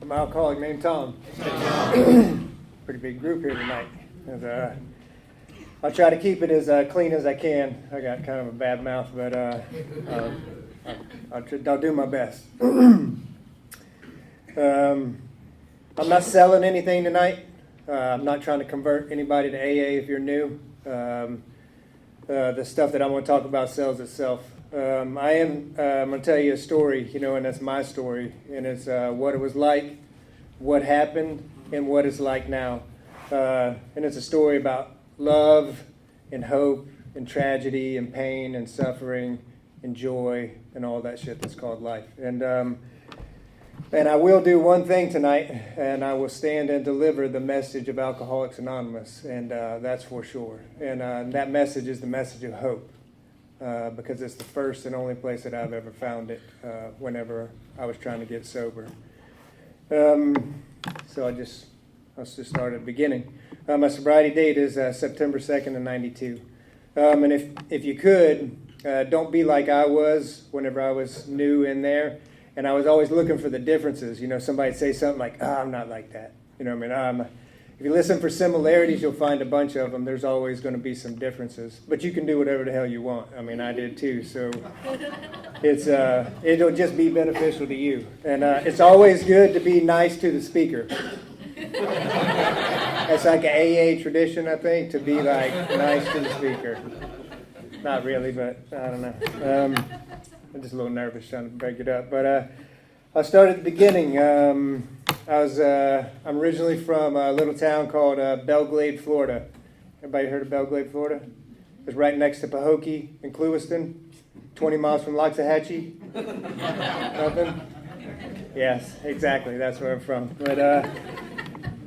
I'm an alcoholic named Tom. Pretty big group here tonight. I'll try to keep it as clean as I can. I got kind of a bad mouth, but I'll do my best. I'm not selling anything tonight. I'm not trying to convert anybody to AA if you're new. The stuff that I'm going to talk about sells itself. I'm going to tell you a story, and that's my story. And it's what it was like, what happened, and what it's like now. And it's a story about love and hope and tragedy and pain and suffering and joy and all that shit that's called life. And I will do one thing tonight, and I will stand and deliver the message of Alcoholics Anonymous, and that's for sure. And that message is the message of hope, because it's the first and only place that I've ever found it whenever I was trying to get sober. So let's just start at the beginning. My sobriety date is September 2nd of 92. And if you could, don't be like I was whenever I was new in there. And I was always looking for the differences. Somebody'd say something like, I'm not like that. If you listen for similarities, you'll find a bunch of them. There's always going to be some differences. But you can do whatever the hell you want. I did too. So it'll just be beneficial to you. And it's always good to be nice to the speaker. That's like an AA tradition, I think, to be like nice to the speaker. Not really, but I don't know. I'm just a little nervous trying to break it up. But I'll start at the beginning. I'm originally from a little town called Belglade, Florida. Everybody heard of Belglade, Florida? It's right next to Hoke and Clewiston, 20 miles from Loxahatchee. Nothing? Yes, exactly. That's where I'm from. But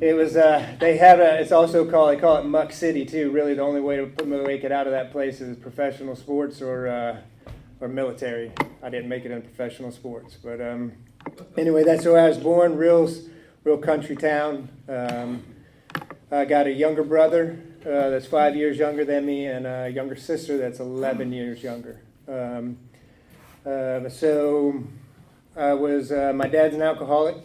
it was, it's also called, they call it Muck City too. Really the only way to make it out of that place is professional sports or military. I didn't make it in professional sports. But anyway, that's where I was born, real country town. I got a younger brother that's 5 years younger than me and a younger sister that's 11 years younger. So I was, my dad's an alcoholic.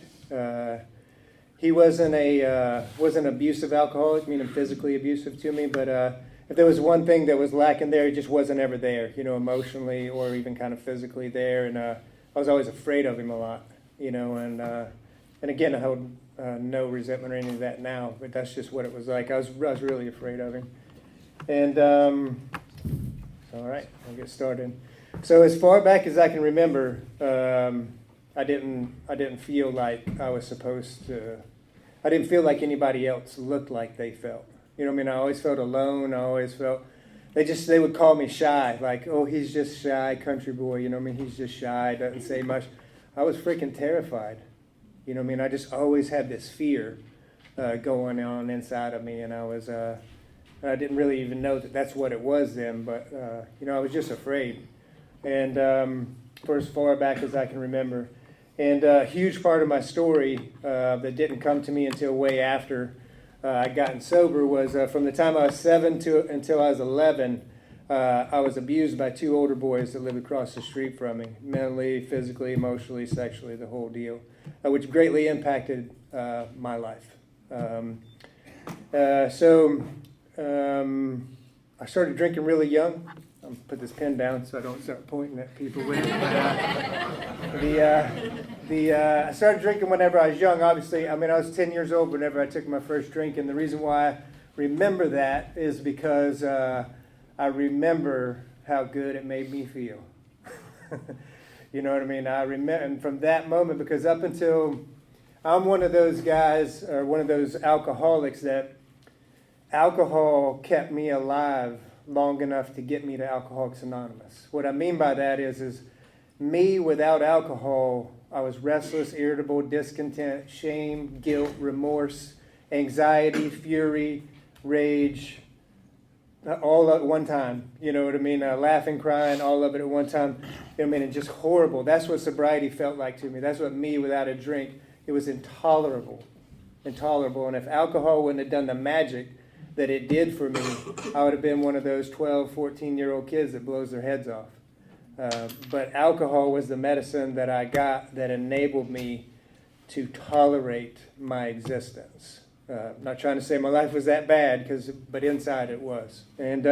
He wasn't an abusive alcoholic, meaning physically abusive to me, but if there was one thing that was lacking there, he just wasn't ever there, emotionally or even kind of physically there. And I was always afraid of him a lot, and again, I hold no resentment or any of that now, but that's just what it was like. I was really afraid of him. And all right, I'll get started. So as far back as I can remember, I didn't feel like I was supposed to. I didn't feel like anybody else looked like they felt. I always felt alone. I always felt they would call me shy, like, oh, he's just shy country boy. He's just shy, doesn't say much. I was freaking terrified. I just always had this fear going on inside of me, and I didn't really even know that that's what it was then, but I was just afraid. And for as far back as I can remember. And a huge part of my story that didn't come to me until way after I'd gotten sober was from the time I was 7 until I was 11, I was abused by 2 older boys that lived across the street from me, mentally, physically, emotionally, sexually, the whole deal, which greatly impacted my life. So I started drinking really young. I'm going to put this pen down so I don't start pointing at people with it. I started drinking whenever I was young, obviously. I was 10 years old whenever I took my first drink, and the reason why I remember that is because I remember how good it made me feel. You know what I mean? I remember, and from that moment, because up until I'm one of those guys, or one of those alcoholics that alcohol kept me alive long enough to get me to Alcoholics Anonymous. What I mean by that is me without alcohol, I was restless, irritable, discontent, shame, guilt, remorse, anxiety, fury, rage, all at one time. You know what I mean? Laughing, crying, all of it at one time. And just horrible. That's what sobriety felt like to me. That's what me without a drink, it was intolerable. And if alcohol wouldn't have done the magic that it did for me, I would have been one of those 12, 14-year-old kids that blows their heads off. But alcohol was the medicine that I got that enabled me to tolerate my existence. Not trying to say my life was that bad, but inside it was. And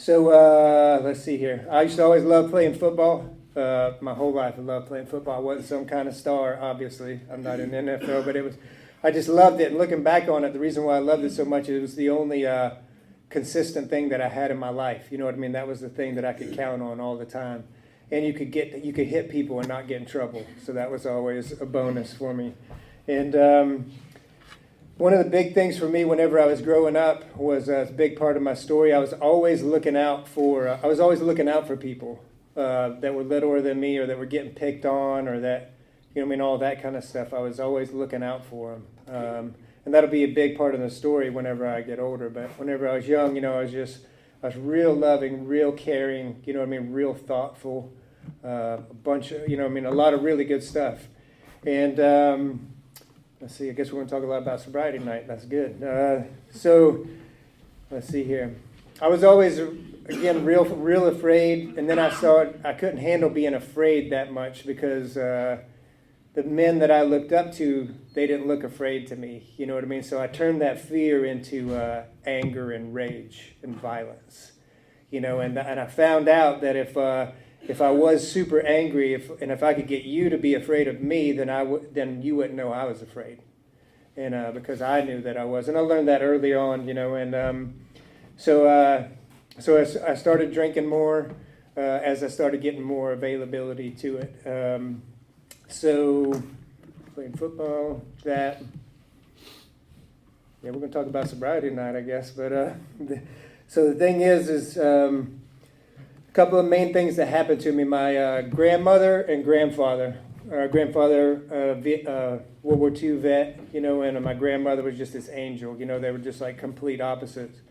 let's see here. I used to always love playing football. My whole life I loved playing football. I wasn't some kind of star, obviously. I'm not in the NFL, but I just loved it. And looking back on it, the reason why I loved it so much, it was the only consistent thing that I had in my life. You know what I mean? That was the thing that I could count on all the time. And you could hit people and not get in trouble. So that was always a bonus for me. And one of the big things for me whenever I was growing up was a big part of my story. I was always looking out for people that were littler than me, or that were getting picked on, or that, all that kind of stuff. I was always looking out for them. And that'll be a big part of the story whenever I get older. But whenever I was young, I was real loving, real caring, real thoughtful, a lot of really good stuff. And let's see, I guess we're going to talk a lot about sobriety tonight. That's good. So let's see here. I was always, again, real afraid. And then I couldn't handle being afraid that much because the men that I looked up to, they didn't look afraid to me. You know what I mean? So I turned that fear into anger and rage and violence. And I found out that if I was super angry, if I could get you to be afraid of me, then you wouldn't know I was afraid. And because I knew that I was. And I learned that early on, and so I started drinking more as I started getting more availability to it. So playing football, that. Yeah, we're going to talk about sobriety tonight, I guess. But so the thing is a couple of main things that happened to me. My grandmother and grandfather. Grandfather, World War II vet, and my grandmother was just this angel. They were just like complete opposites.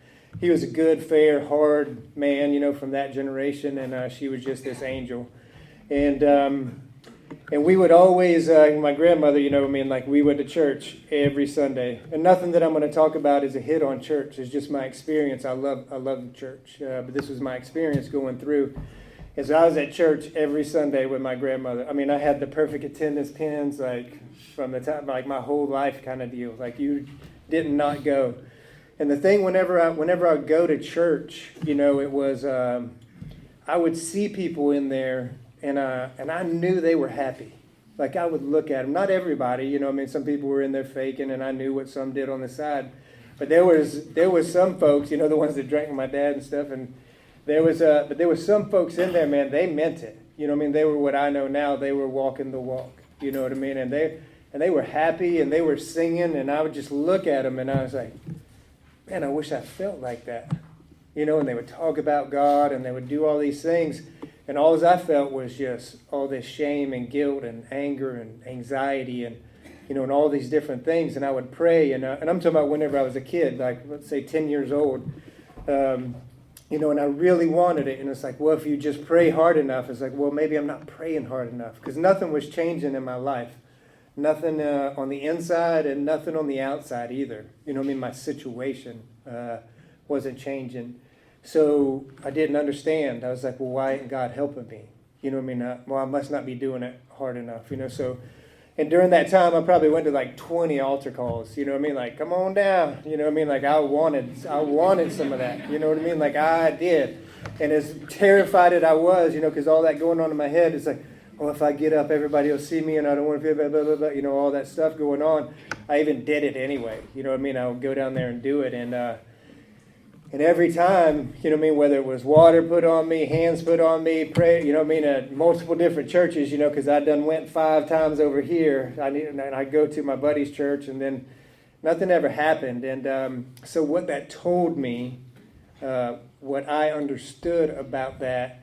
He was a good, fair, hard man, from that generation, and she was just this angel. And we would always, my grandmother, we went to church every Sunday. And nothing that I'm going to talk about is a hit on church. It's just my experience. I love the church. But this was my experience going through. As I was at church every Sunday with my grandmother. I had the perfect attendance pins, from the time, my whole life kind of deal. You did not go. And the thing, whenever I would go to church, it was, I would see people in there, and I knew they were happy. I would look at them. Not everybody, some people were in there faking, and I knew what some did on the side. But there was some folks, the ones that drank with my dad and stuff, and but there was some folks in there, man, they meant it. They were what I know now, they were walking the walk. You know what I mean? And they were happy, and they were singing, and I would just look at them, and I was like, man, I wish I felt like that. And they would talk about God, and they would do all these things. And all I felt was just all this shame and guilt and anger and anxiety and, and all these different things. And I would pray, and I'm talking about whenever I was a kid, let's say 10 years old, and I really wanted it. And it's well, if you just pray hard enough, it's well, maybe I'm not praying hard enough, because nothing was changing in my life. Nothing on the inside and nothing on the outside either. My situation wasn't changing. So I didn't understand. I was well, why ain't God helping me? Well, I must not be doing it hard enough, So, and during that time, I probably went to 20 altar calls, come on down, I wanted some of that, I did. And as terrified as I was, because all that going on in my head, it's if I get up, everybody will see me, and I don't want to feel blah, blah, blah, all that stuff going on. I even did it anyway, I would go down there and do it, and every time, whether it was water put on me, hands put on me, pray, at multiple different churches, because I done went 5 times over here. I go to my buddy's church, and then nothing ever happened. And so what that told me, what I understood about that,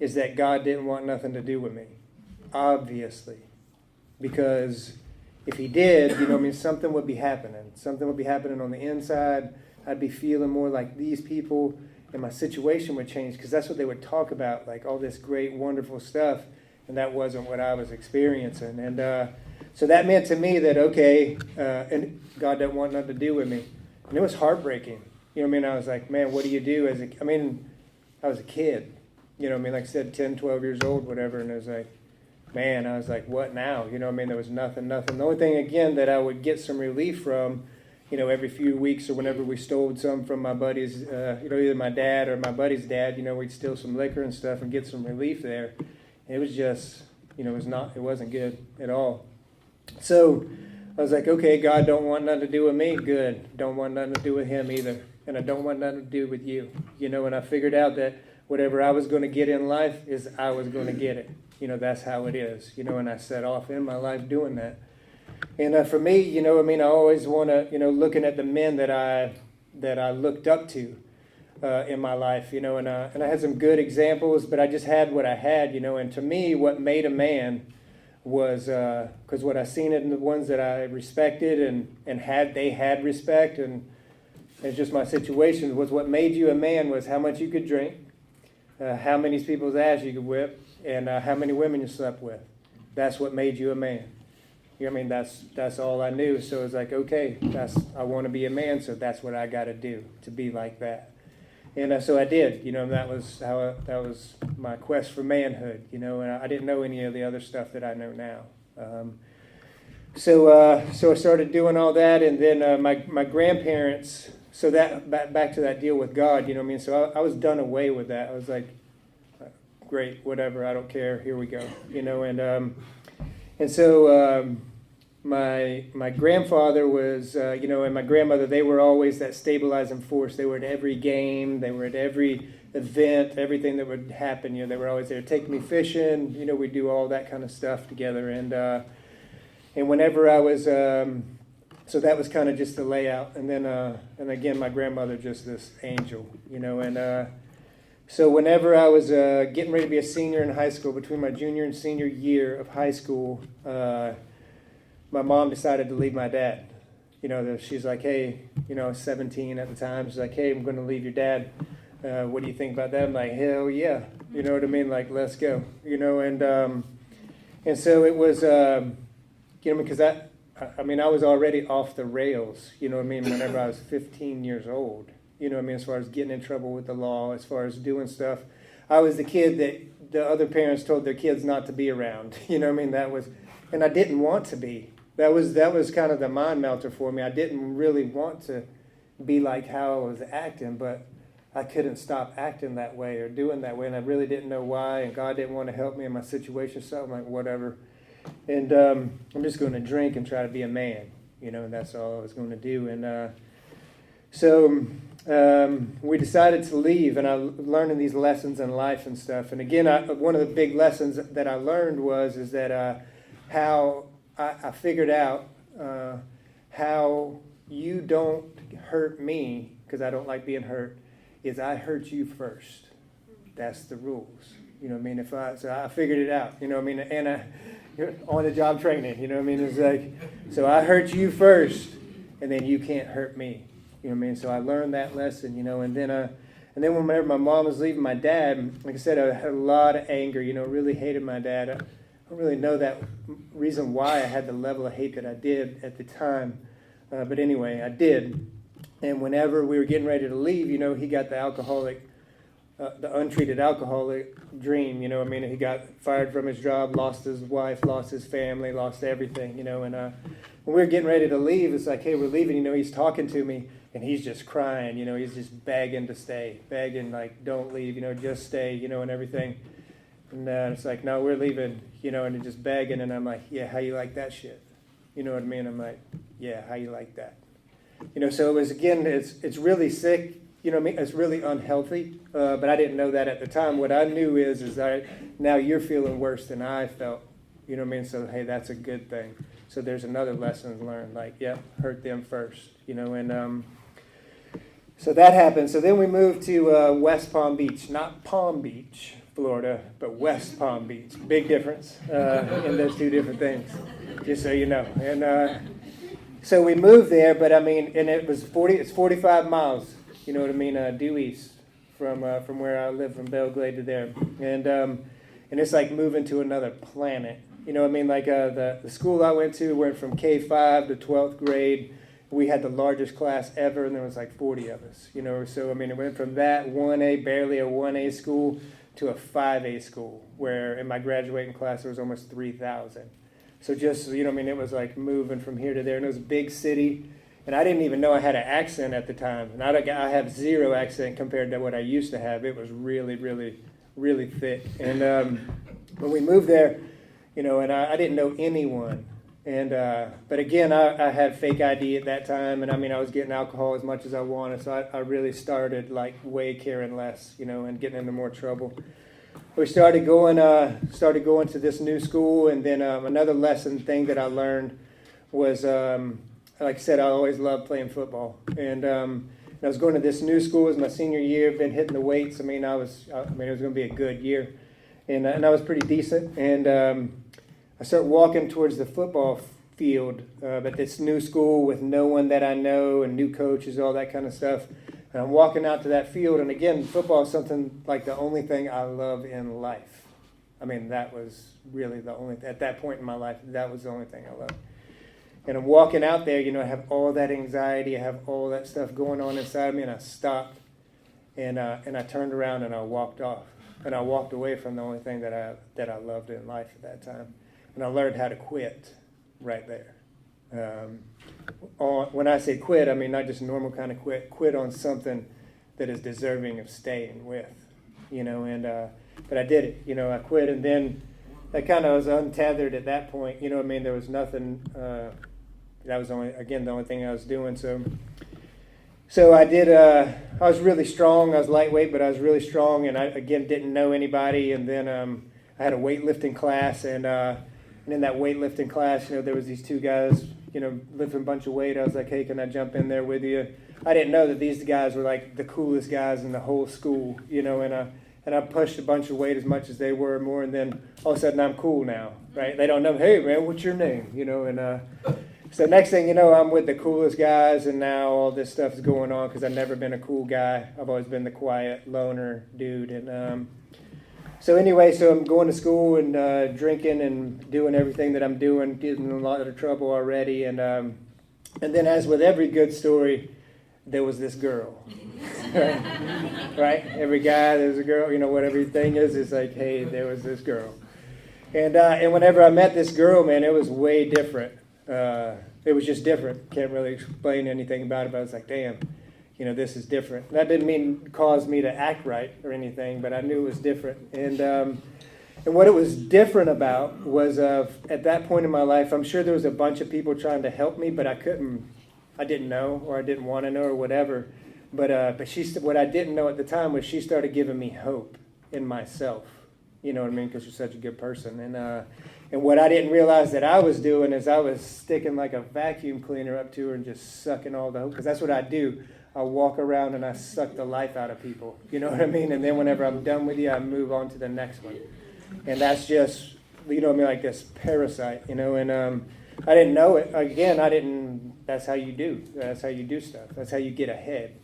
is that God didn't want nothing to do with me, obviously, because if He did, something would be happening. Something would be happening on the inside. I'd be feeling more like these people, and my situation would change, because that's what they would talk about, all this great, wonderful stuff, and that wasn't what I was experiencing. And so that meant to me that, okay, and God didn't want nothing to do with me. And it was heartbreaking. I was man, what do you do? I was a kid. like I said, 10, 12 years old, whatever, and it was like, man, I was like, what now? There was nothing. The only thing, again, that I would get some relief from, every few weeks or whenever we stole some from my buddies, either my dad or my buddy's dad, we'd steal some liquor and stuff and get some relief there. It was just, it wasn't good at all. So I was like, okay, God don't want nothing to do with me. Good. Don't want nothing to do with him either. And I don't want nothing to do with you. And I figured out that whatever I was going to get in life is I was going to get it. That's how it is. And I set off in my life doing that. And for me, I always want to, looking at the men that I looked up to in my life, and I had some good examples, but I just had what I had, and to me, what made a man was, because what I seen in the ones that I respected and they had respect, and it's just my situation, was what made you a man was how much you could drink, how many people's ass you could whip, and how many women you slept with. That's what made you a man. That's all I knew. So it's like, okay, I want to be a man, so that's what I got to do to be like that. And so I did. That was my quest for manhood. And I didn't know any of the other stuff that I know now. So I started doing all that, and then my grandparents. So that back to that deal with God. So I was done away with that. I was like, great, whatever, I don't care. Here we go. And so my grandfather was, and my grandmother, they were always that stabilizing force. They were at every game. They were at every event, everything that would happen. They were always there. Take me fishing. We'd do all that kind of stuff together. And whenever I was, so that was kind of just the layout. And then, and again, my grandmother, just this angel, and so whenever I was getting ready to be a senior in high school, between my junior and senior year of high school, my mom decided to leave my dad. She's like, hey, 17 at the time. She's like, hey, I'm going to leave your dad. What do you think about that? I'm like, hell yeah. You know what I mean? Like, let's go. And so it was, because I was already off the rails, whenever I was 15 years old. As far as getting in trouble with the law, as far as doing stuff. I was the kid that the other parents told their kids not to be around. That was, and I didn't want to be. That was kind of the mind melter for me. I didn't really want to be like how I was acting, but I couldn't stop acting that way or doing that way, and I really didn't know why, and God didn't want to help me in my situation, so I'm like, whatever. And I'm just going to drink and try to be a man, and that's all I was going to do. And so we decided to leave, and I learning these lessons in life and stuff. And again, one of the big lessons that I learned is that how I figured out how you don't hurt me, because I don't like being hurt, is I hurt you first. That's the rules. So I figured it out, and on the job training, it's like, so I hurt you first, and then you can't hurt me. So I learned that lesson, and then whenever my mom was leaving my dad, like I said, I had a lot of anger, really hated my dad. I don't really know that reason why I had the level of hate that I did at the time. But anyway, I did. And whenever we were getting ready to leave, he got the untreated alcoholic dream, he got fired from his job, lost his wife, lost his family, lost everything, and when we were getting ready to leave, it's like, hey, we're leaving, he's talking to me. And he's just crying, he's just begging to stay, begging, like, don't leave, just stay, and everything. And it's like, no, we're leaving, and he's just begging. And I'm like, yeah, how you like that shit? You know what I mean? I'm like, yeah, how you like that? So it was, again, it's really sick, it's really unhealthy. But I didn't know that at the time. What I knew is now you're feeling worse than I felt, So, hey, that's a good thing. So there's another lesson learned, like, yeah, hurt them first, and so that happened. So then we moved to West Palm Beach, not Palm Beach, Florida, but West Palm Beach. Big difference in those two different things, just so you know. And so we moved there, but and it's 45 miles, due east from where I live, from Belglade to there, and it's like moving to another planet. Like the school I went to went from K-5 to 12th grade. We had the largest class ever, and there was like 40 of us, So, it went from that 1A, barely a 1A school, to a 5A school, where in my graduating class there was almost 3,000. So just, it was like moving from here to there, and it was a big city, and I didn't even know I had an accent at the time, and I have zero accent compared to what I used to have. It was really, really, really thick. And when we moved there, and I didn't know anyone. And but again, I had fake ID at that time, and I was getting alcohol as much as I wanted, so I really started like way caring less, and getting into more trouble. We started going to this new school, and then another lesson thing that I learned was, like I said, I always loved playing football, and I was going to this new school. It was my senior year. Been hitting the weights. It was going to be a good year, and I was pretty decent, and I started walking towards the football field at this new school with no one that I know and new coaches, all that kind of stuff. And I'm walking out to that field, and again, football is something like the only thing I love in life. That was really at that point in my life, that was the only thing I loved. And I'm walking out there, I have all that anxiety, I have all that stuff going on inside of me, and I stopped, and I turned around and I walked off. And I walked away from the only thing that I loved in life at that time. And I learned how to quit right there. When I say quit, not just normal kind of quit on something that is deserving of staying with, but I did it, I quit, and then I kind of was untethered at that point, there was nothing, that was the only thing I was doing, so I did, I was really strong, I was lightweight, but I was really strong, and I, again, didn't know anybody, and then I had a weightlifting class, and in that weightlifting class, there was these two guys, lifting a bunch of weight. I was like, hey, can I jump in there with you? I didn't know that these guys were like the coolest guys in the whole school, and I pushed a bunch of weight as much as they were, more, and then all of a sudden I'm cool now, right? They don't know, hey, man, what's your name? And so next thing you know, I'm with the coolest guys, and now all this stuff is going on because I've never been a cool guy. I've always been the quiet loner dude, and so I'm going to school and drinking and doing everything that I'm doing, getting in a lot of trouble already. And then, as with every good story, there was this girl. Right? Every guy, there's a girl. What everything is, it's like, hey, there was this girl. And whenever I met this girl, man, it was way different. It was just different. Can't really explain anything about it, but I was like, damn. This is different. That didn't cause me to act right or anything, but I knew it was different. And what it was different about was at that point in my life, I'm sure there was a bunch of people trying to help me, but I didn't know, or I didn't want to know, or whatever. But what I didn't know at the time was she started giving me hope in myself. Because she's such a good person. And what I didn't realize that I was doing is I was sticking like a vacuum cleaner up to her and just sucking all the hope, because that's what I do. I walk around and I suck the life out of people. You know what I mean? And then whenever I'm done with you, I move on to the next one. And that's just, like this parasite, and I didn't know it. Again, that's how you do. That's how you do stuff. That's how you get ahead,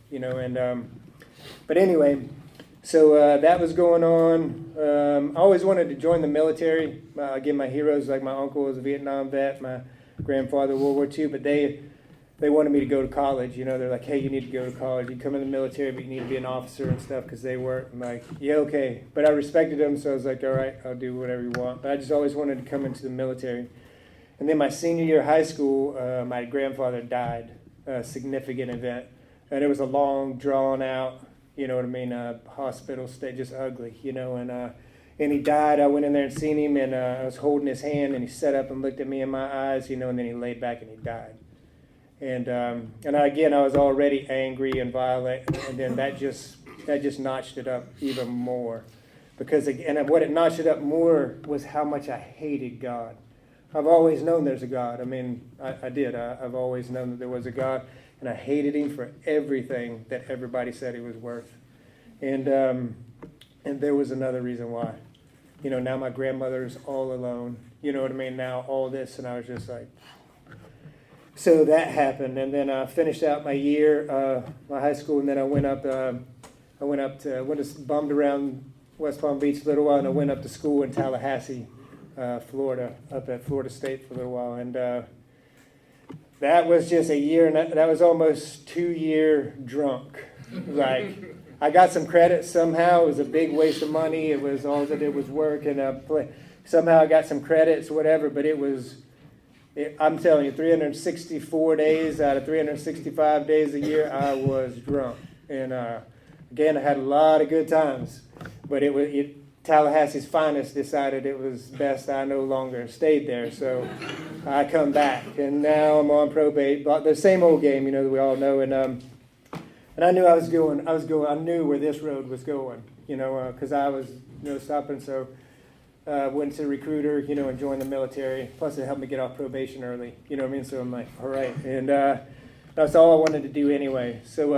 but anyway, so that was going on. I always wanted to join the military. Again, my heroes, like my uncle was a Vietnam vet, my grandfather, World War II, but they wanted me to go to college. They're like, hey, you need to go to college. You come in the military, but you need to be an officer and stuff, because they weren't. I'm like, yeah, okay. But I respected them, so I was like, all right, I'll do whatever you want. But I just always wanted to come into the military. And then my senior year of high school, my grandfather died, a significant event. And it was a long, drawn-out, hospital stay, just ugly, and he died. I went in there and seen him, and I was holding his hand, and he sat up and looked at me in my eyes, and then he laid back and he died. And I was already angry and violent, and then that just notched it up even more, because what it notched it up more was how much I hated God. I've always known there's a God. I did. I've always known that there was a God, and I hated him for everything that everybody said he was worth. And there was another reason why. Now my grandmother's all alone. Now all this, and I was just like. So that happened, and then I finished out my year, my high school, and then I went bummed around West Palm Beach for a little while, and I went up to school in Tallahassee, Florida, up at Florida State for a little while, and that was just a year, and that was almost 2 year drunk. Like, I got some credit somehow. It was a big waste of money. It was all I did was work and somehow I got some credits, whatever. But I'm telling you, 364 days out of 365 days a year, I was drunk. And again, I had a lot of good times. But Tallahassee's finest decided it was best I no longer stayed there. So I come back, and now I'm on probate. The same old game, that we all know. And I knew I was going. I knew where this road was going, because I was, stopping. So went to the recruiter, and joined the military. Plus, it helped me get off probation early. You know what I mean? So I'm like, all right. And that's all I wanted to do anyway. So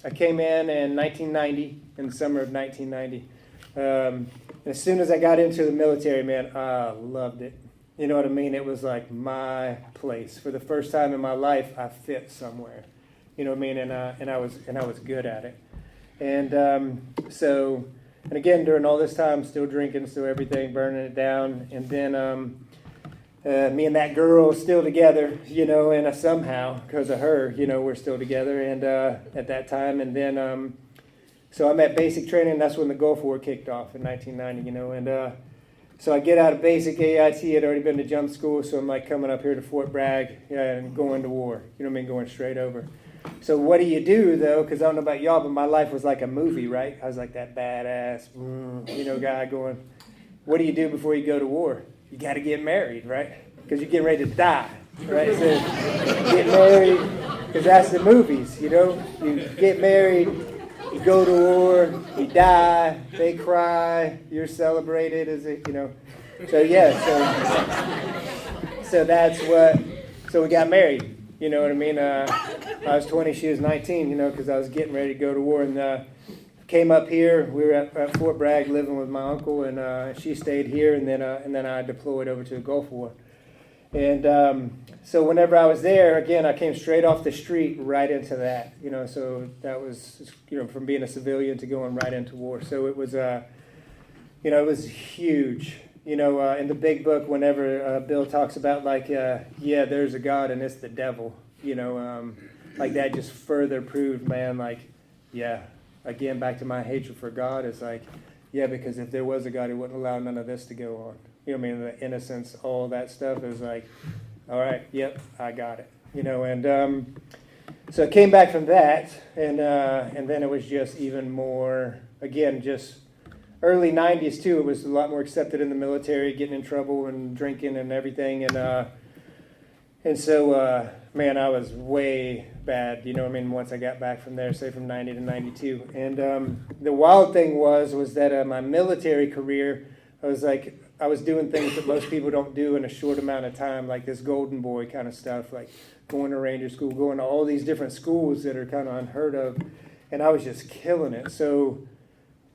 I came in 1990, in the summer of 1990. As soon as I got into the military, man, I loved it. You know what I mean? It was like my place. For the first time in my life, I fit somewhere. You know what I mean? And I was good at it. And and again, during all this time, still drinking, still everything, burning it down. And then me and that girl still together, and somehow, because of her, we're still together. And at that time, and then so I'm at basic training. And that's when the Gulf War kicked off in 1990, and so I get out of basic AIT. I'd already been to jump school, so I'm like coming up here to Fort Bragg and going to war. You know what I mean? Going straight over. So what do you do, though? Because I don't know about y'all, but my life was like a movie, right? I was like that badass, guy going, what do you do before you go to war? You got to get married, right? Because you're getting ready to die, right? So get married, because that's the movies, You get married, you go to war, you die, they cry, you're celebrated, So so that's what, so we got married. You know what I mean? I was 20, she was 19, because I was getting ready to go to war. And came up here. We were at Fort Bragg living with my uncle, and she stayed here. And then I deployed over to the Gulf War. And so whenever I was there, again, I came straight off the street right into that. So that was, from being a civilian to going right into war. So it was, it was huge. In the big book, whenever Bill talks about there's a God and it's the devil, like that just further proved, man, again, back to my hatred for God, it's because if there was a God, he wouldn't allow none of this to go on. The innocence, all that stuff is like, all right, yep, I got it, and so I came back from that, and then it was just even more, again, just early 90s too. It was a lot more accepted in the military, getting in trouble and drinking and everything, and so man, I was way bad, once I got back from there, say from 90 to 92. And the wild thing was that my military career, I was doing things that most people don't do in a short amount of time, like this golden boy kind of stuff, like going to Ranger School, going to all these different schools that are kind of unheard of, and I was just killing it. So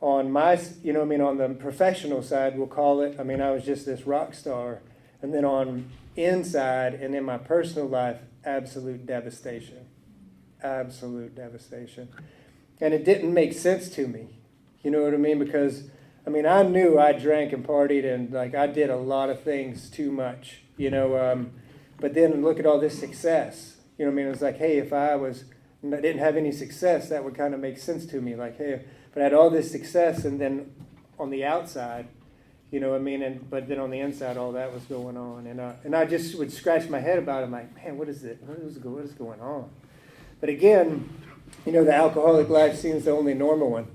on my, on the professional side, we'll call it, I was just this rock star. And then on inside and in my personal life, absolute devastation. Absolute devastation. And it didn't make sense to me. You know what I mean? Because, I knew I drank and partied and, I did a lot of things too much, but then look at all this success. It was like, hey, if I didn't have any success, that would kind of make sense to me. Like, hey, but I had all this success, and then on the outside, but then on the inside, all that was going on, and I just would scratch my head about it. I'm like, man, what is it? What is going on? But again, the alcoholic life seems the only normal one,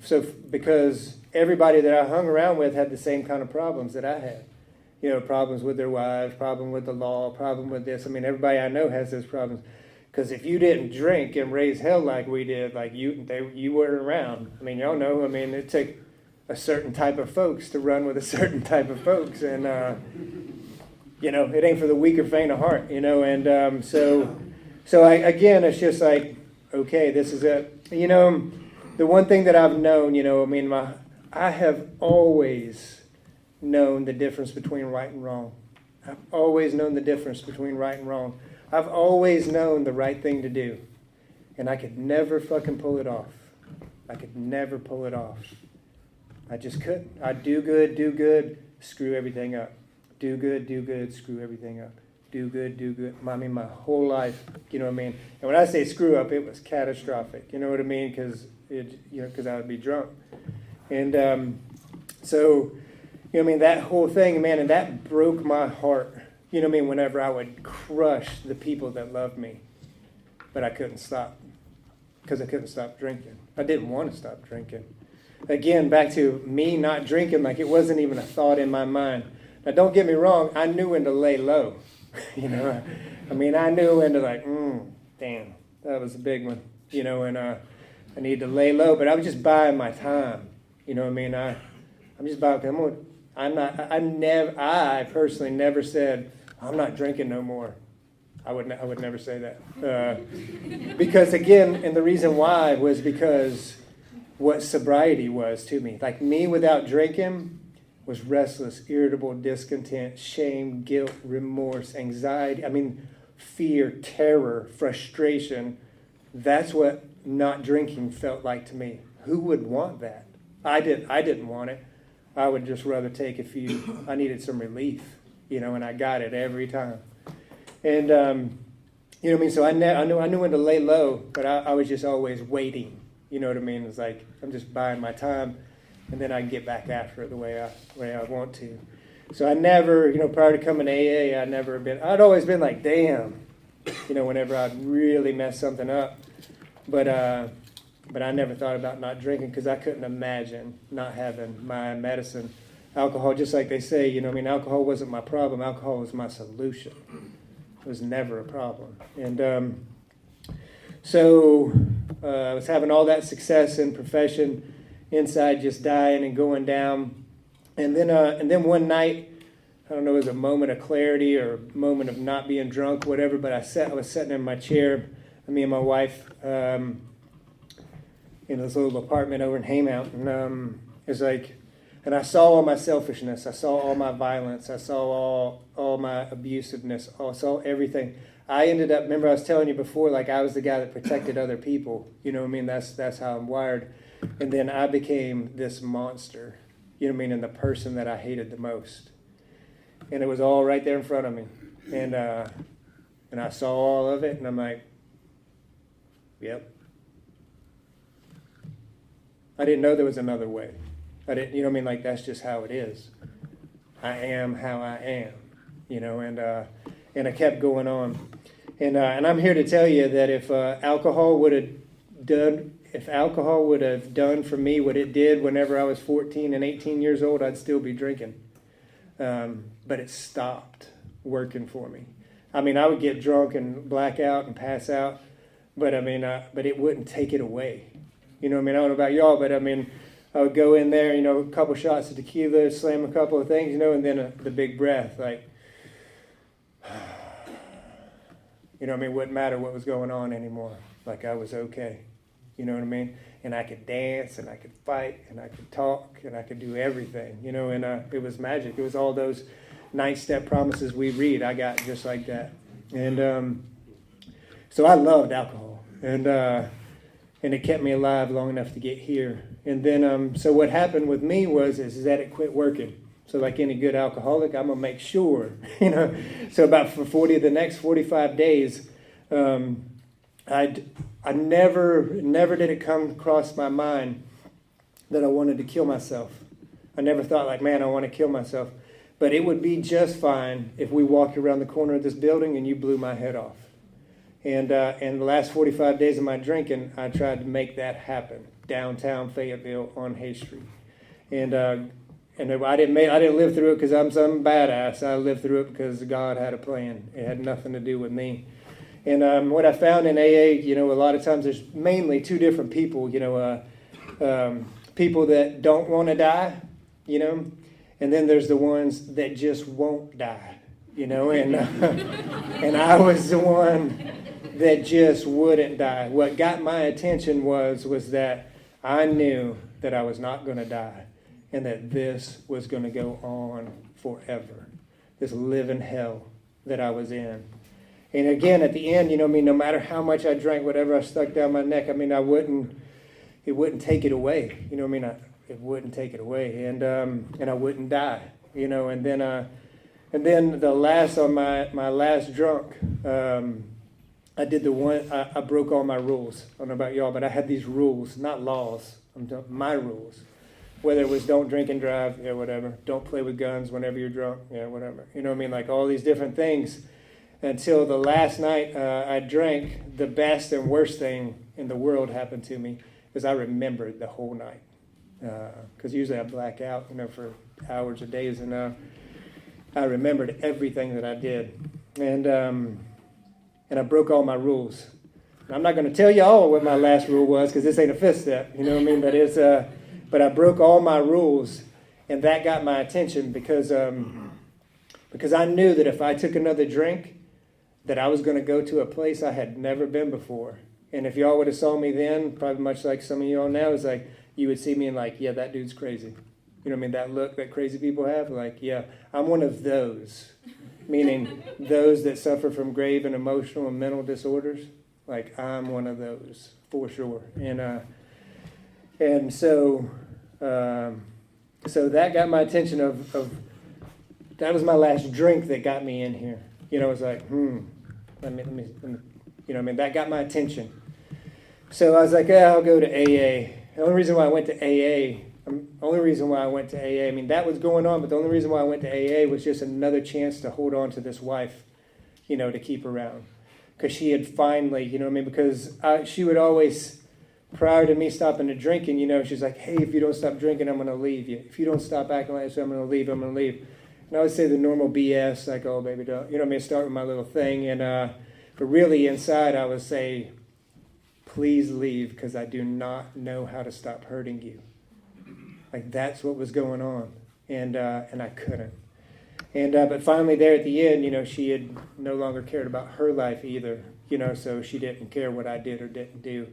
so because everybody that I hung around with had the same kind of problems that I had, problems with their wives, problem with the law, problem with this. Everybody I know has those problems. Because if you didn't drink and raise hell like we did, you weren't around. Y'all know. It took a certain type of folks to run with a certain type of folks, and it ain't for the weak or faint of heart, And so it's just like, okay, this is it. The one thing that I've known, I have always known the difference between right and wrong. I've always known the difference between right and wrong. I've always known the right thing to do, and I could never fucking pull it off. I could never pull it off. I just couldn't. I'd do good, screw everything up. Do good, screw everything up. do good. I mean, my whole life, you know what I mean? And when I say screw up, it was catastrophic, you know what I mean? Because I would be drunk. And so, you know what I mean, that whole thing, man, and that broke my heart, you know what I mean, whenever I would crush the people that loved me. But I couldn't stop, because I couldn't stop drinking. I didn't want to stop drinking. Again, back to me not drinking, like it wasn't even a thought in my mind. Now, don't get me wrong, I knew when to lay low. You know, I mean, I knew when to like, damn, that was a big one. You know, and I need to lay low, but I was just buying my time. You know what I mean? I'm just buying. I personally never said I'm not drinking no more. I would never say that because again, and the reason why was because what sobriety was to me. Like me without drinking was restless, irritable, discontent, shame, guilt, remorse, anxiety. I mean, fear, terror, frustration. That's what not drinking felt like to me. Who would want that? I didn't want it. I would just rather take a few. I needed some relief, you know, and I got it every time. And, you know what I mean? So I knew when to lay low, but I was just always waiting. You know what I mean? It's like I'm just buying my time, and then I can get back after it the way I want to. So I never, you know, prior to coming to AA, I'd always been like, damn, you know, whenever I'd really mess something up. But I never thought about not drinking because I couldn't imagine not having my medicine. Alcohol, just like they say, you know, I mean, alcohol wasn't my problem. Alcohol was my solution. It was never a problem. And so I was having all that success in profession, inside just dying and going down. And then one night, I don't know, it was a moment of clarity or a moment of not being drunk, whatever, but I was sitting in my chair, me and my wife, in this little apartment over in Haymount, and it's like, and I saw all my selfishness, I saw all my violence, I saw all my abusiveness, I saw everything. I ended up, remember I was telling you before, like I was the guy that protected other people, you know what I mean? That's how I'm wired. And then I became this monster, you know what I mean, and the person that I hated the most. And it was all right there in front of me. And I saw all of it, and I'm like, yep. I didn't know there was another way. I didn't, you know what I mean, like that's just how it is. I am how I am, you know, and I kept going on. And I'm here to tell you that if alcohol would have done for me what it did whenever I was 14 and 18 years old, I'd still be drinking. But it stopped working for me. I mean, I would get drunk and black out and pass out, but I mean, but it wouldn't take it away. You know what I mean? I don't know about y'all, but I mean, I would go in there, you know, a couple shots of tequila, slam a couple of things, you know, and then the big breath, like, you know what I mean? Wouldn't matter what was going on anymore. Like I was okay. You know what I mean? And I could dance, and I could fight, and I could talk, and I could do everything, you know, and it was magic. It was all those 9-step promises we read. I got just like that. And so I loved alcohol, and it kept me alive long enough to get here. And then, so what happened with me is that it quit working. So like any good alcoholic, I'm going to make sure, you know. So about for the next 45 days, I never did it come across my mind that I wanted to kill myself. I never thought like, man, I want to kill myself. But it would be just fine if we walked around the corner of this building and you blew my head off. And the last 45 days of my drinking, I tried to make that happen downtown Fayetteville on Hay Street. And I didn't live through it because I'm some badass. I lived through it because God had a plan. It had nothing to do with me. And what I found in AA, you know, a lot of times there's mainly two different people, you know, people that don't want to die, you know, and then there's the ones that just won't die, you know, and and I was the one that just wouldn't die. What got my attention was that I knew that I was not going to die and that this was going to go on forever, this living hell that I was in. And again, at the end, you know, I mean, no matter how much I drank, whatever I stuck down my neck, I mean, it wouldn't take it away. You know what I mean? It wouldn't take it away. And I wouldn't die, you know. And then And then on my last drunk, I did I broke all my rules. I don't know about y'all, but I had these rules, not laws. My rules. Whether it was don't drink and drive, yeah, whatever. Don't play with guns whenever you're drunk, yeah, whatever. You know what I mean? Like all these different things. Until the last night I drank, the best and worst thing in the world happened to me is I remembered the whole night. Because usually I black out, for hours or days, and I remembered everything that I did. And I broke all my rules. And I'm not going to tell you all what my last rule was because this ain't a fifth step, you know what I mean? But I broke all my rules, and that got my attention because I knew that if I took another drink, that I was going to go to a place I had never been before. And if y'all would have saw me then, probably much like some of y'all now, it's like you would see me and like, yeah, that dude's crazy. You know what I mean? That look that crazy people have, like, yeah, I'm one of those. Meaning those that suffer from grave and emotional and mental disorders. Like, I'm one of those, for sure. And so that got my attention of that was my last drink that got me in here. It was like, let me that got my attention. So I was like, yeah, I'll go to AA. The only reason why I went to AA, I mean, that was going on, but the only reason why I went to AA was just another chance to hold on to this wife, to keep around. Because she had finally, because she would always, prior to me stopping to drinking, she's like, hey, if you don't stop drinking, I'm going to leave you. If you don't stop acting like this, I'm going to leave. And I would say the normal BS, like, oh, baby, don't, start with my little thing. But really inside I would say, please leave because I do not know how to stop hurting you. Like that's what was going on. And I couldn't. But finally there at the end, she had no longer cared about her life either, so she didn't care what I did or didn't do.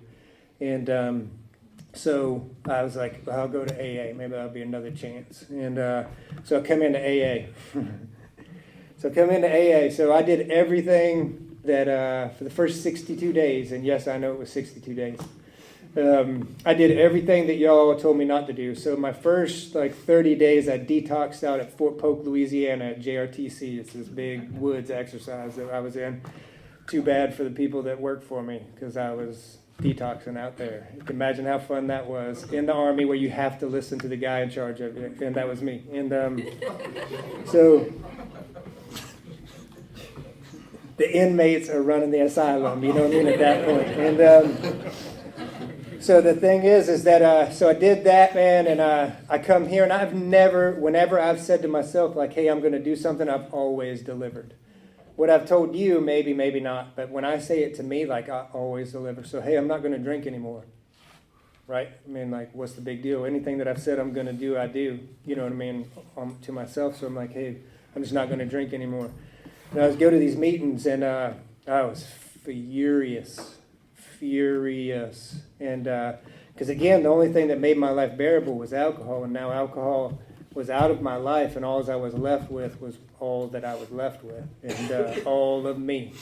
And so I was like, well, I'll go to AA. Maybe that'll be another chance. And so I come into AA. So I did everything that for the first 62 days, and yes, I know it was 62 days. I did everything that y'all told me not to do. So my first 30 days, I detoxed out at Fort Polk, Louisiana at JRTC. It's this big woods exercise that I was in. Too bad for the people that worked for me because I was detoxing out there. You can imagine how fun that was in the Army where you have to listen to the guy in charge of it, and that was me. And so the inmates are running the asylum, you know what I mean, at that point. And so the thing is that, so I did that, man, and I come here, and I've never, whenever I've said to myself, like, hey, I'm going to do something, I've always delivered. What I've told you, maybe, maybe not, but when I say it to me, like, I always deliver. So, hey, I'm not going to drink anymore, right? I mean, like, what's the big deal? Anything that I've said I'm going to do, I do, you know what I mean, to myself. So I'm like, hey, I'm just not going to drink anymore. And I was go to these meetings, and I was furious. And because, again, the only thing that made my life bearable was alcohol, and now alcohol was out of my life, and all I was left with was all that I was left with, and all of me,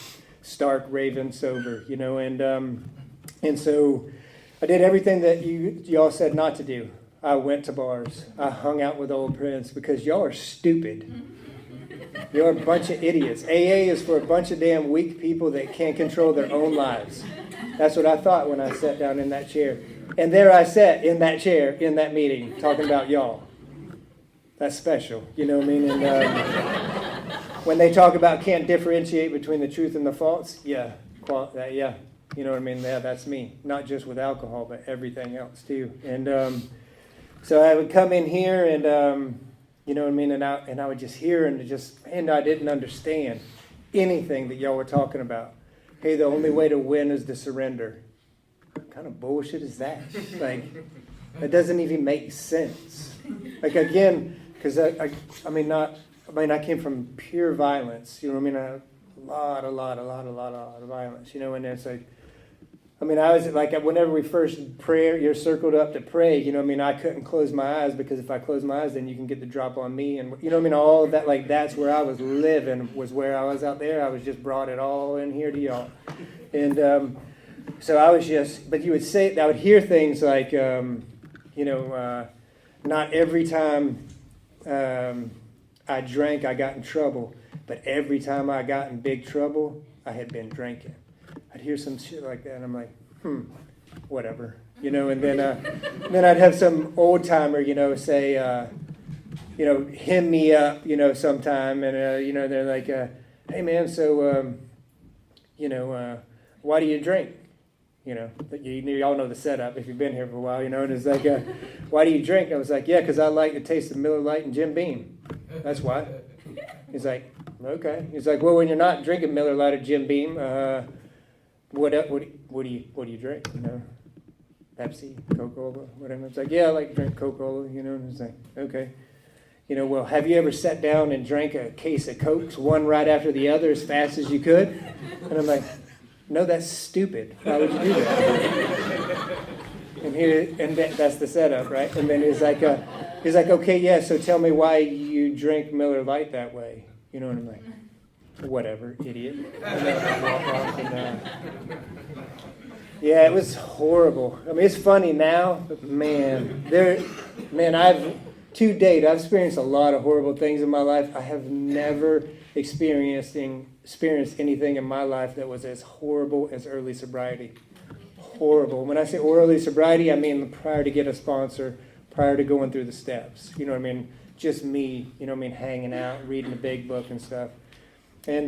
stark, raving, sober, and so I did everything that y'all said not to do. I went to bars. I hung out with old friends because y'all are stupid. You're a bunch of idiots. AA is for a bunch of damn weak people that can't control their own lives. That's what I thought when I sat down in that chair. And there I sat in that chair, in that meeting, talking about y'all. That's special, you know what I mean? And when they talk about can't differentiate between the truth and the false, yeah, you know what I mean? Yeah, that's me. Not just with alcohol, but everything else too. And so I would come in here and, you know what I mean? And I would just hear and I didn't understand anything that y'all were talking about. Hey, the only way to win is to surrender. What kind of bullshit is that? Like, that doesn't even make sense. Like, again, because I came from pure violence, you know what I mean? A lot of violence, and it's like, I was like, whenever we first you're circled up to pray, I couldn't close my eyes because if I close my eyes, then you can get the drop on me. And, all of that, like, that's where I was living, was where I was out there. I was just brought it all in here to y'all. And so I was but you would say, I would hear things like, not every time I drank, I got in trouble. But every time I got in big trouble, I had been drinking. I'd hear some shit like that, and I'm like, whatever. And then I'd have some old timer, say, hymn me up, sometime. And, they're like, hey, man, so, why do you drink? You all know the setup if you've been here for a while, and it's like, why do you drink? I was like, yeah, because I like the taste of Miller Lite and Jim Beam. That's why. He's like, okay. He's like, well, when you're not drinking Miller Lite or Jim Beam, what do you drink? Pepsi, Coca-Cola, whatever. It's like, yeah, I like to drink Coca-Cola, and it's like, okay. Well, have you ever sat down and drank a case of Cokes, one right after the other, as fast as you could? And I'm like, no, that's stupid. Why would you do that? And that's the setup, right? And then he's like, okay, yeah, so tell me why you drink Miller Lite that way. And I'm like, whatever, idiot. And then I walk off and, yeah, it was horrible. I mean, it's funny now, but I've experienced a lot of horrible things in my life. I have never experienced anything in my life that was as horrible as early sobriety. Horrible. When I say early sobriety, I mean prior to get a sponsor, prior to going through the steps. Just me, hanging out, reading a big book and stuff. And,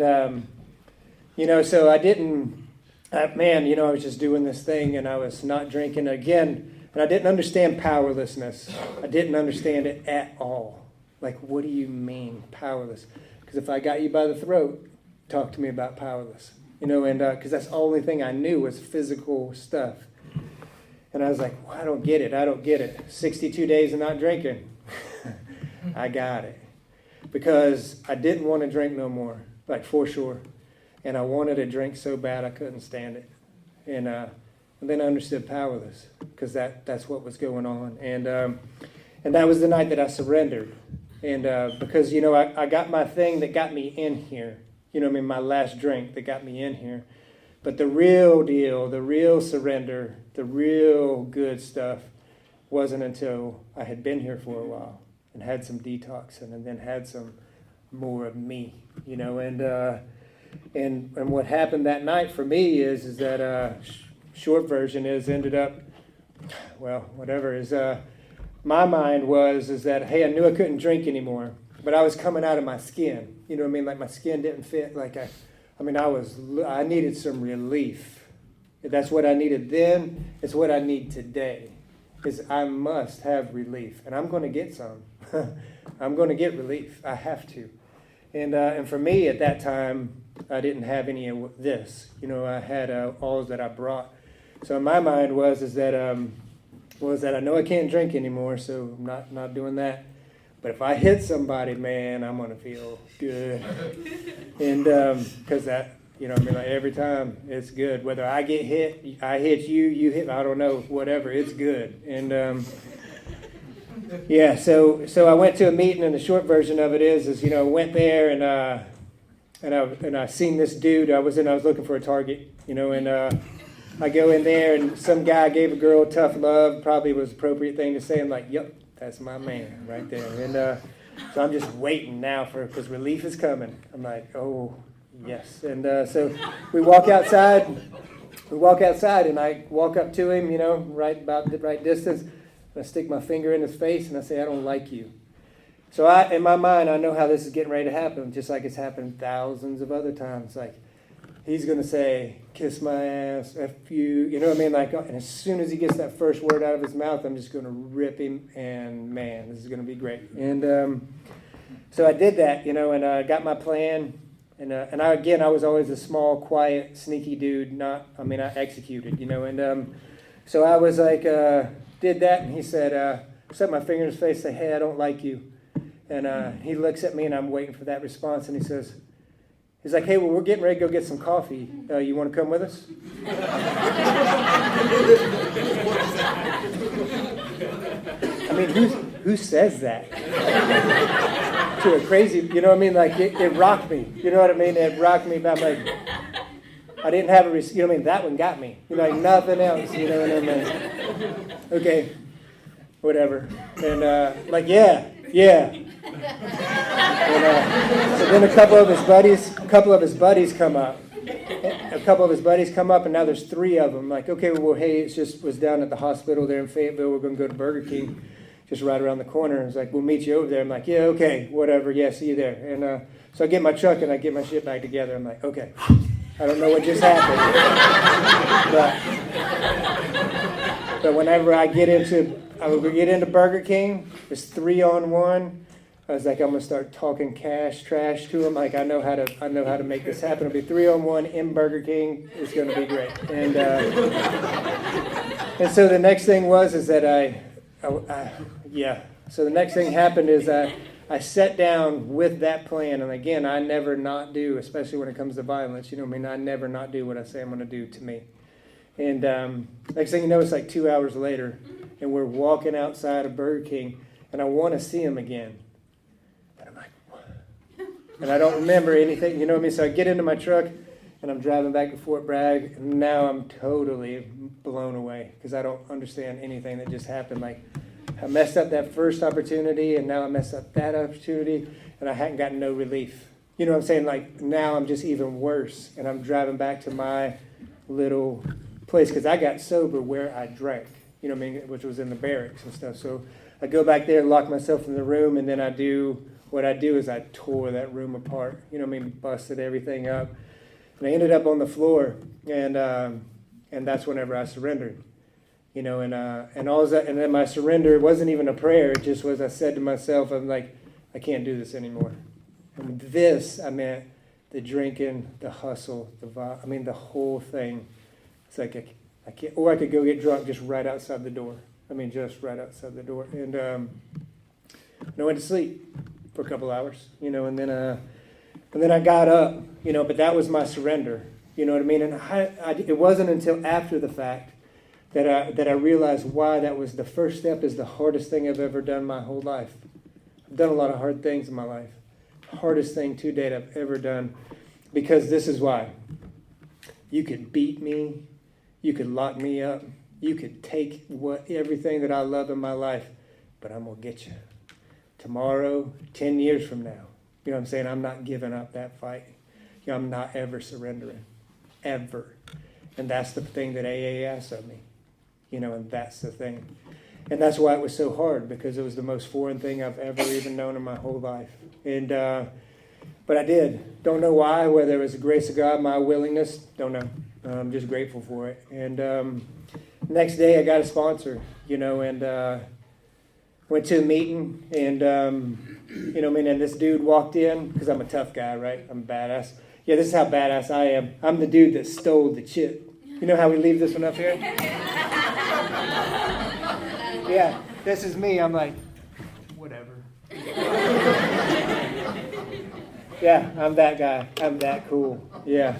so I didn't, I was just doing this thing, and I was not drinking again. And I didn't understand powerlessness. I didn't understand it at all. Like, what do you mean, powerless? Because if I got you by the throat, talk to me about powerless. Because that's the only thing I knew was physical stuff. And I was like, well, I don't get it. 62 days of not drinking. I got it. Because I didn't want to drink no more, like for sure. And I wanted to drink so bad I couldn't stand it. And then I understood powerless, because that's what was going on. And that was the night that I surrendered. And because, I got my thing that got me in here. My last drink that got me in here. But the real deal, the real surrender, the real good stuff wasn't until I had been here for a while and had some detoxing and then had some more of me, and what happened that night for me is that short version ended up, well, whatever, my mind is that, hey, I knew I couldn't drink anymore, but I was coming out of my skin. Like my skin didn't fit. Like I needed some relief. That's what I needed then. It's what I need today. Is I must have relief, and I'm going to get some. I'm going to get relief. I have to. And for me at that time, I didn't have any of this. I had all that I brought. So in my mind was that I know I can't drink anymore, so I'm not doing that. But if I hit somebody, man, I'm going to feel good. And because that, like every time it's good. Whether I get hit, I hit you, you hit, I don't know, whatever, it's good. And yeah, so I went to a meeting, and the short version of it is went there and I seen this dude. I was looking for a target, and I go in there, and some guy gave a girl tough love. Probably was the appropriate thing to say. I'm like, yep, that's my man right there. And so I'm just waiting now because relief is coming. I'm like, oh yes. And so we walk outside. And I walk up to him, right about the right distance. And I stick my finger in his face, and I say, I don't like you. So in my mind, I know how this is getting ready to happen, just like it's happened thousands of other times. Like, he's going to say, kiss my ass, F you, and as soon as he gets that first word out of his mouth, I'm just going to rip him, and man, this is going to be great. And so I did that, and I got my plan, and I was always a small, quiet, sneaky dude, I executed, and so I was like, did that, and he said, set my finger in his face, say, hey, I don't like you. And he looks at me, and I'm waiting for that response, and he's like, hey, well, we're getting ready to go get some coffee. You want to come with us? Who says that? To a crazy, like it rocked me. You know what I mean? It rocked me. But I'm like, I didn't have a, that one got me. Like nothing else, and I'm like, okay, whatever. And yeah. So then a couple of his buddies come up. And now there's 3 of them. Like, okay, well, hey, was down at the hospital there in Fayetteville. We're going to go to Burger King, just right around the corner. And it's like, we'll meet you over there. I'm like, yeah, okay, whatever. Yeah, see you there. And so I get my truck and I get my shit back together. I'm like, okay, I don't know what just happened. But whenever I get into Burger King, it's 3-on-1. I was like, I'm gonna start talking trash to them. Like, I know how to make this happen. It'll be 3-on-1 in Burger King. It's gonna be great. And so the next thing is that So the next thing happened is I sat down with that plan. And again, I never not do, especially when it comes to violence. You know what I mean? I never not do what I say I'm gonna do to me. And next thing you know, it's like 2 hours later, and we're walking outside of Burger King, and I want to see him again. And I don't remember anything, you know what I mean? So I get into my truck, and I'm driving back to Fort Bragg, and now I'm totally blown away because I don't understand anything that just happened. Like, I messed up that first opportunity, and now I messed up that opportunity, and I hadn't gotten no relief. You know what I'm saying? Like, now I'm just even worse, and I'm driving back to my little place because I got sober where I drank, you know what I mean, which was in the barracks and stuff. So I go back there, lock myself in the room, and then what I do is I tore that room apart, you know what I mean, busted everything up. And I ended up on the floor, and that's whenever I surrendered, you know, and then my surrender wasn't even a prayer. It just was, I said to myself, I'm like, I can't do this anymore. And this, I meant the drinking, the hustle, the whole thing. It's like I can't, or I could go get drunk just right outside the door. Just right outside the door. And I went to sleep for a couple hours, you know, and then I got up, you know, but that was my surrender, you know what I mean? And it wasn't until after the fact that I realized why that was the first step is the hardest thing I've ever done my whole life. I've done a lot of hard things in my life. Hardest thing to date I've ever done, because this is why. You could beat me, you could lock me up, you could take everything that I love in my life, but I'm going to get you. Tomorrow, 10 years from now, you know what I'm saying? I'm not giving up that fight. You know, I'm not ever surrendering. Ever. And that's the thing that AA asks of me. You know, and that's the thing. And that's why it was so hard, because it was the most foreign thing I've ever even known in my whole life. And but I did. Don't know why, whether it was the grace of God, my willingness, don't know. I'm just grateful for it. And next day I got a sponsor, you know, and went to a meeting, and you know, and this dude walked in, because I'm a tough guy, right? I'm badass. Yeah, this is how badass I am. I'm the dude that stole the chip. You know how we leave this one up here? Yeah, this is me. I'm like, whatever. Yeah, I'm that guy. I'm that cool. Yeah.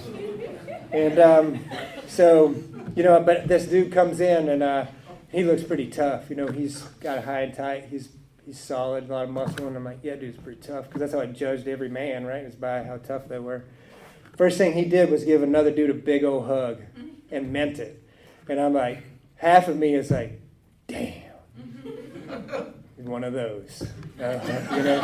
And so, you know, but this dude comes in, and he looks pretty tough. You know, he's got a high and tight. He's solid, a lot of muscle. And I'm like, yeah, dude's pretty tough. Because that's how I judged every man, right? Is by how tough they were. First thing he did was give another dude a big old hug and meant it. And I'm like, half of me is like, damn. One of those. You know?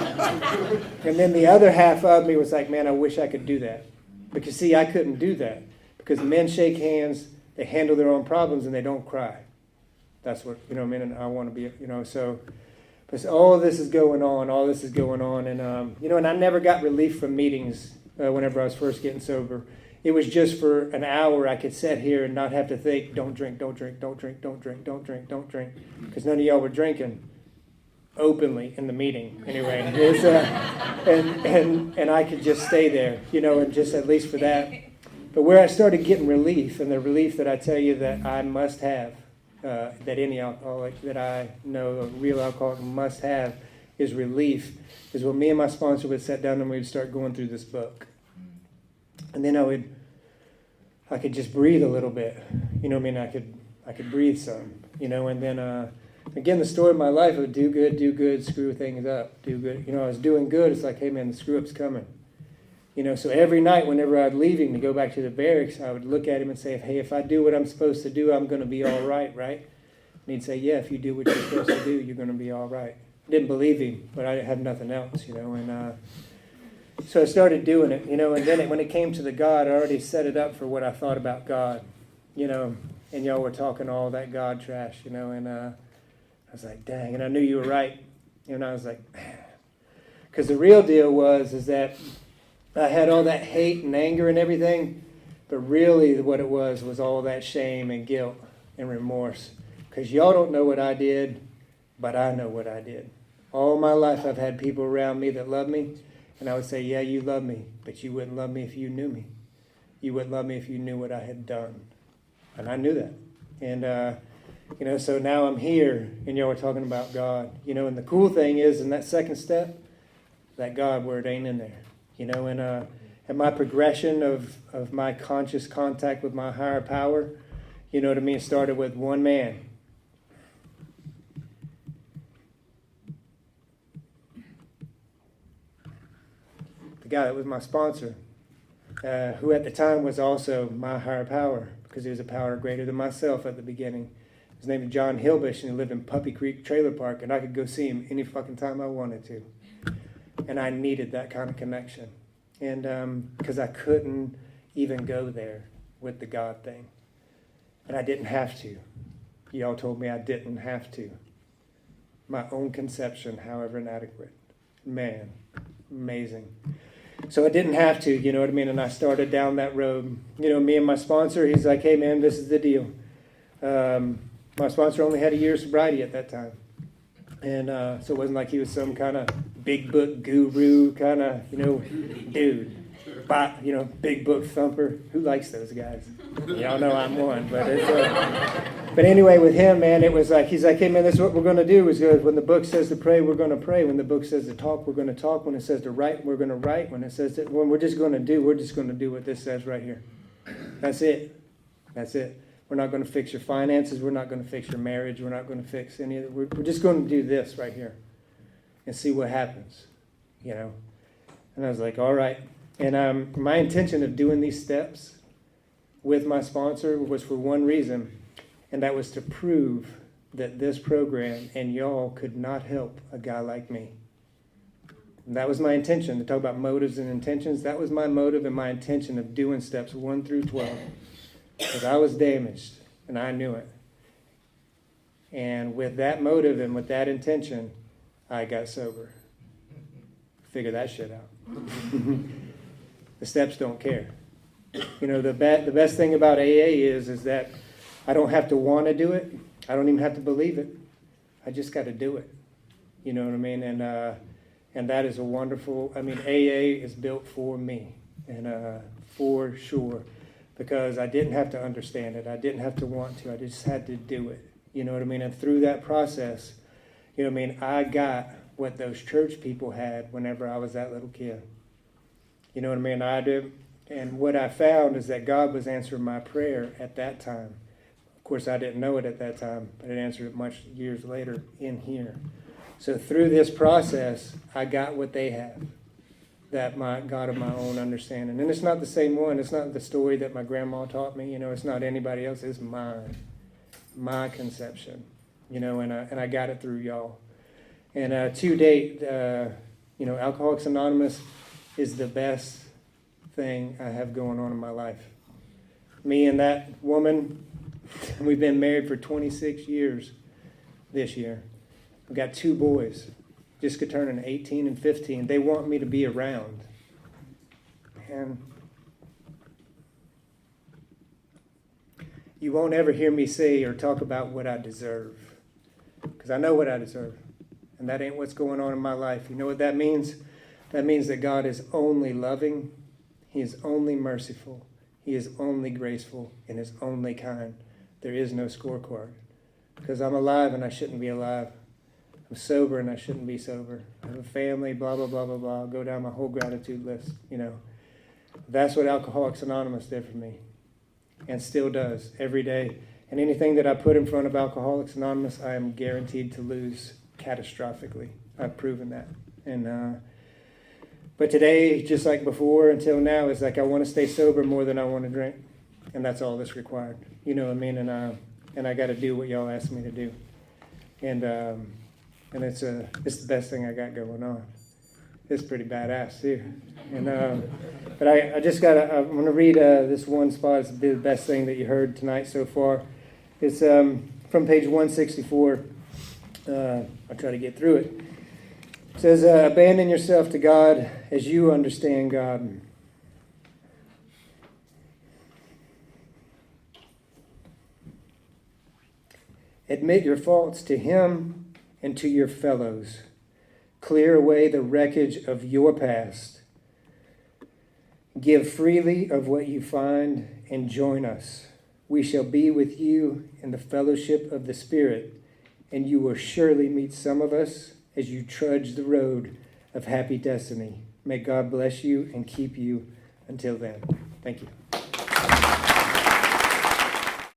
And then the other half of me was like, man, I wish I could do that. Because, see, I couldn't do that. Because men shake hands, they handle their own problems, and they don't cry. That's what, you know what I mean? And I want to be, you know, so all this is going on, and, you know, and I never got relief from meetings whenever I was first getting sober. It was just for an hour I could sit here and not have to think, don't drink, don't drink, don't drink, don't drink, don't drink, don't drink, because none of y'all were drinking openly in the meeting anyway. And I could just stay there, you know, and just at least for that. But where I started getting relief, and the relief that I tell you that I must have, that any alcoholic that I know, a real alcoholic must have, is relief, is when me and my sponsor would sit down and we would start going through this book. And then I could just breathe a little bit, you know what I mean? I could breathe some, you know, and then, again, the story of my life would do good, screw things up, do good. You know, I was doing good. It's like, hey, man, the screw-up's coming. You know, so every night whenever I'd leaving to go back to the barracks, I would look at him and say, hey, if I do what I'm supposed to do, I'm going to be all right, right? And he'd say, yeah, if you do what you're supposed to do, you're going to be all right. I didn't believe him, but I had nothing else, you know. And So I started doing it, and then when it came to the God, I already set it up for what I thought about God, and y'all were talking all that God trash, and I was like, dang, and I knew you were right, and I was like, because the real deal is that I had all that hate and anger and everything, but really what it was all that shame and guilt and remorse, because y'all don't know what I did, but I know what I did. All my life I've had people around me that love me, and I would say, yeah, you love me, but you wouldn't love me if you knew me. You wouldn't love me if you knew what I had done. And I knew that. And, so now I'm here, and y'all are talking about God. And the cool thing is, in that second step, that God word ain't in there. And my progression of my conscious contact with my higher power, it started with one man. The guy that was my sponsor, who at the time was also my higher power, because he was a power greater than myself at the beginning. His name is John Hilbish, and he lived in Puppy Creek Trailer Park, and I could go see him any fucking time I wanted to. And I needed that kind of connection. And because I couldn't even go there with the God thing. And I didn't have to. Y'all told me I didn't have to. My own conception, however inadequate. Man, amazing. So I didn't have to, and I started down that road. Me and my sponsor, he's like, hey man, this is the deal. My sponsor only had a year's sobriety at that time. And so it wasn't like he was some kind of big book guru kind of, dude. But, big book thumper. Who likes those guys? Y'all know I'm one. But anyway, with him, man, it was like, he's like, hey, man, this is what we're going to do. When the book says to pray, we're going to pray. When the book says to talk, we're going to talk. When it says to write, we're going to write. When it says that, when we're just going to do what this says right here. That's it. That's it. We're not going to fix your finances. We're not going to fix your marriage. We're not going to fix any of it. We're just going to do this right here and see what happens, And I was like, all right. And my intention of doing these steps with my sponsor was for one reason, and that was to prove that this program and y'all could not help a guy like me. And that was my intention, to talk about motives and intentions. That was my motive and my intention of doing steps 1 through 12. Because I was damaged, and I knew it. And with that motive and with that intention, I got sober. Figure that shit out. The steps don't care. The best thing about AA is that I don't have to want to do it. I don't even have to believe it. I just got to do it. You know what I mean? And that is a wonderful, AA is built for me, and for sure. Because I didn't have to understand it. I didn't have to want to. I just had to do it. You know what I mean? And through that process, I got what those church people had whenever I was that little kid. You know what I mean? I did. And what I found is that God was answering my prayer at that time. Of course, I didn't know it at that time, but it answered it much years later in here. So through this process, I got what they have. That my God of my own understanding. And it's not the same one. It's not the story that my grandma taught me. It's not anybody else. It's mine. My conception. And I got it through y'all. And to date, Alcoholics Anonymous is the best thing I have going on in my life. Me and that woman, we've been married for 26 years this year. We've got 2 boys. Just turning 18 and 15. They want me to be around. And you won't ever hear me say or talk about what I deserve. Because I know what I deserve. And that ain't what's going on in my life. You know what that means? That means that God is only loving. He is only merciful. He is only graceful and is only kind. There is no scorecard. Because I'm alive and I shouldn't be alive. I'm sober and I shouldn't be sober. I have a family, blah, blah, blah, blah, blah. I'll go down my whole gratitude list, That's what Alcoholics Anonymous did for me and still does every day. And anything that I put in front of Alcoholics Anonymous, I am guaranteed to lose catastrophically. I've proven that. But today, just like before until now, is like I want to stay sober more than I want to drink. And that's all that's required. You know what I mean? And I got to do what y'all asked me to do. And it's the best thing I got going on. It's pretty badass too. And but I just I'm going to read this one spot. It's the best thing that you heard tonight so far. It's from page 164. I'll try to get through it. It says, abandon yourself to God as you understand God. Admit your faults to Him and to your fellows. Clear away the wreckage of your past. Give freely of what you find and join us. We shall be with you in the fellowship of the Spirit, and you will surely meet some of us as you trudge the road of happy destiny. May God bless you and keep you until then. Thank you.